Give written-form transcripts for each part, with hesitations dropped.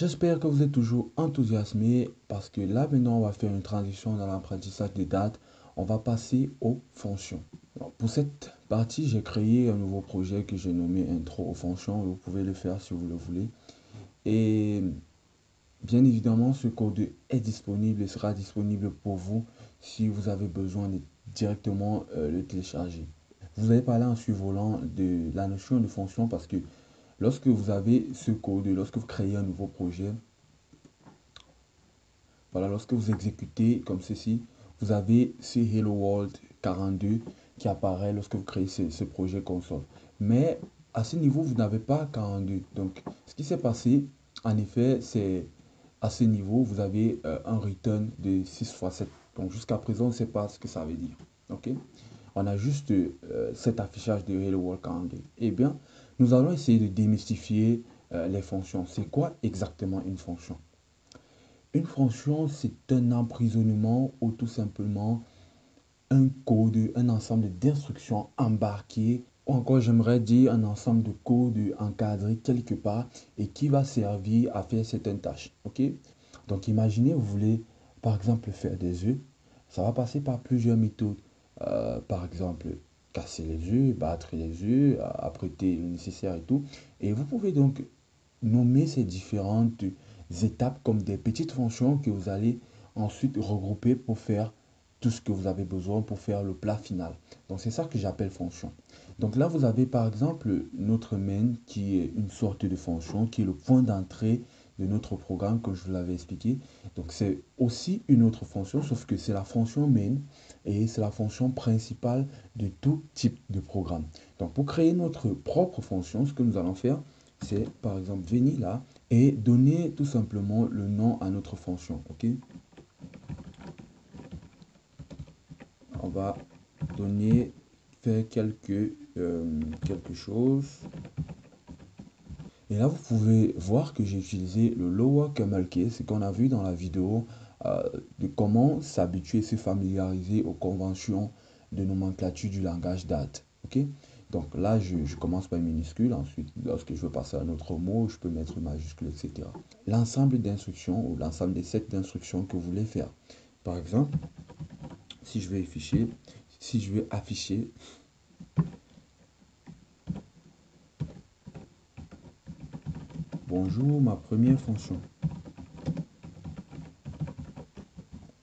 J'espère que vous êtes toujours enthousiasmés parce que là maintenant on va faire une transition dans l'apprentissage des dates. On va passer aux fonctions. Alors, pour cette partie, j'ai créé un nouveau projet que j'ai nommé Intro aux fonctions. Vous pouvez le faire si vous le voulez. Et bien évidemment, ce code est disponible et sera disponible pour vous si vous avez besoin de directement le télécharger. Vous allez parler en survolant de la notion de fonction parce que lorsque vous avez ce code, lorsque vous créez un nouveau projet, voilà, lorsque vous exécutez comme ceci, vous avez ce Hello World 42 qui apparaît lorsque vous créez ce projet console. Mais à ce niveau, vous n'avez pas 42. Donc, ce qui s'est passé, en effet, c'est à ce niveau, vous avez un return de 6 fois 7. Donc, jusqu'à présent, on ne sait pas ce que ça veut dire. OK? On a juste cet affichage de Hello World 42. Eh bien, nous allons essayer de démystifier les fonctions. C'est quoi exactement une fonction? Une fonction, c'est un emprisonnement ou tout simplement un code, un ensemble d'instructions embarquées, ou encore j'aimerais dire un ensemble de codes encadrés quelque part et qui va servir à faire certaines tâches. Ok? Donc imaginez, vous voulez par exemple faire des œufs, ça va passer par plusieurs méthodes. Par exemple, casser les œufs, battre les œufs, apprêter le nécessaire et tout. Et vous pouvez donc nommer ces différentes étapes comme des petites fonctions que vous allez ensuite regrouper pour faire tout ce que vous avez besoin pour faire le plat final. Donc c'est ça que j'appelle fonction. Donc là vous avez par exemple notre main qui est une sorte de fonction qui est le point d'entrée de notre programme comme je vous l'avais expliqué. Donc c'est aussi une autre fonction sauf que c'est la fonction main et c'est la fonction principale de tout type de programme. Donc pour créer notre propre fonction, ce que nous allons faire, c'est par exemple venir là et donner tout simplement le nom à notre fonction. Ok, on va donner, faire quelque chose. Et là, vous pouvez voir que j'ai utilisé le lower camel case, ce qu'on a vu dans la vidéo euh, de comment s'habituer, se familiariser aux conventions de nomenclature du langage date. Ok, donc là, je commence par une minuscule. Ensuite, lorsque je veux passer à un autre mot, je peux mettre une majuscule, etc. L'ensemble d'instructions ou l'ensemble des sets d'instructions que vous voulez faire. Par exemple, si je vais afficher, si je vais afficher, bonjour, ma première fonction.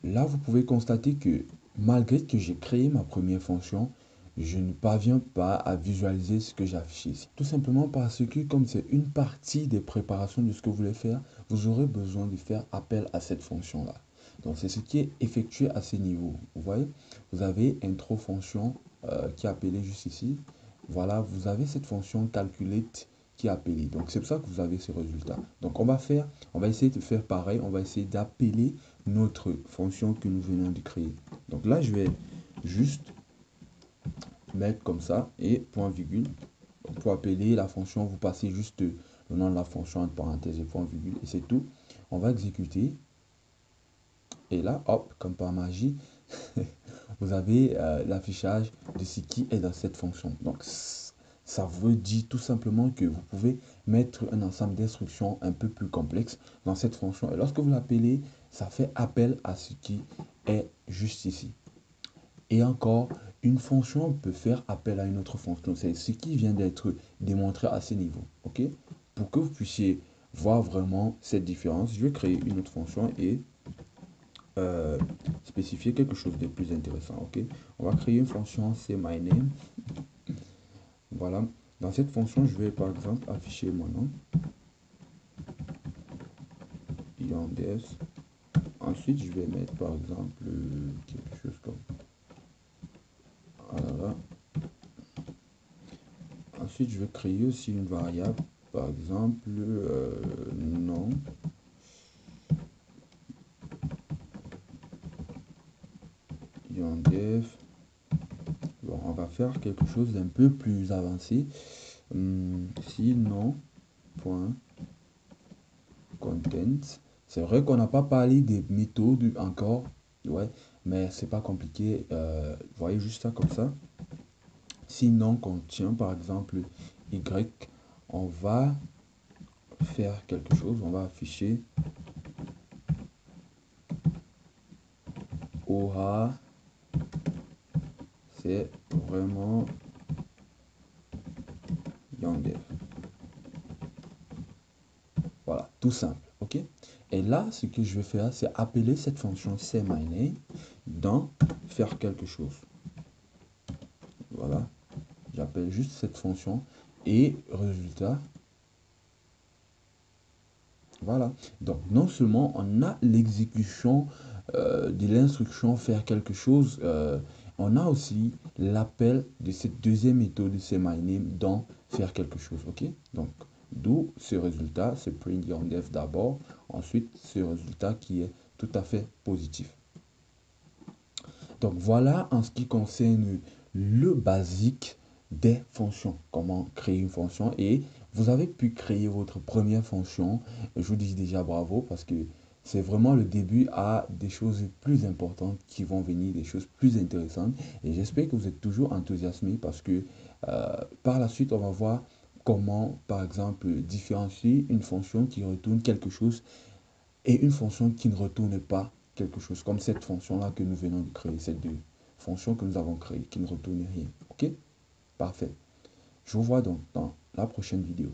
Là, vous pouvez constater que malgré que j'ai créé ma première fonction, je ne parviens pas à visualiser ce que j'affiche ici. Tout simplement parce que comme c'est une partie des préparations de ce que vous voulez faire, vous aurez besoin de faire appel à cette fonction-là. Donc c'est ce qui est effectué à ce niveau. Vous voyez, vous avez intro fonction qui est appelée juste ici. Voilà, vous avez cette fonction calculate qui est appelée. Donc c'est pour ça que vous avez ce résultat. Donc on va essayer de faire pareil. On va essayer d'appeler notre fonction que nous venons de créer. Donc là, je vais juste mettre comme ça et point virgule. Pour appeler la fonction, vous passez juste le nom de la fonction entre parenthèses et point virgule et c'est tout. On va exécuter. Et là, hop, comme par magie, vous avez l'affichage de ce qui est dans cette fonction. Donc, ça veut dire tout simplement que vous pouvez mettre un ensemble d'instructions un peu plus complexes dans cette fonction. Et lorsque vous l'appelez, ça fait appel à ce qui est juste ici. Et encore, une fonction peut faire appel à une autre fonction. C'est ce qui vient d'être démontré à ce niveau. OK? Pour que vous puissiez voir vraiment cette différence, je vais créer une autre fonction et spécifier quelque chose de plus intéressant. Ok, on va créer une fonction c'est my name. Voilà, dans cette fonction je vais par exemple afficher mon nom Yandes. Ensuite je vais mettre par exemple quelque chose comme voilà. Ensuite je vais créer aussi une variable, par exemple nom Yandes. Bon, on va faire quelque chose d'un peu plus avancé. Si non point content. C'est vrai qu'on n'a pas parlé des méthodes encore, ouais, mais c'est pas compliqué. Vous voyez juste ça comme ça. Si non contient par exemple y, on va faire quelque chose, on va afficher aura, c'est vraiment YongDev. Voilà, tout simple, ok? Et là, ce que je vais faire, c'est appeler cette fonction sayMyName dans faire quelque chose. Voilà, j'appelle juste cette fonction et résultat. Voilà, donc non seulement on a l'exécution de l'instruction faire quelque chose, on a aussi l'appel de cette deuxième méthode de sayMyName dans faire quelque chose, ok? Donc, d'où ce résultat, c'est print YongDev d'abord, ensuite ce résultat qui est tout à fait positif. Donc voilà en ce qui concerne le basique des fonctions, comment créer une fonction, et vous avez pu créer votre première fonction. Je vous dis déjà bravo parce que c'est vraiment le début à des choses plus importantes qui vont venir, des choses plus intéressantes, et j'espère que vous êtes toujours enthousiasmé parce que par la suite on va voir comment par exemple différencier une fonction qui retourne quelque chose et une fonction qui ne retourne pas quelque chose, comme cette fonction-là que nous venons de créer, cette deux fonctions que nous avons créées, qui ne retournent rien. OK? Parfait. Je vous vois donc dans la prochaine vidéo.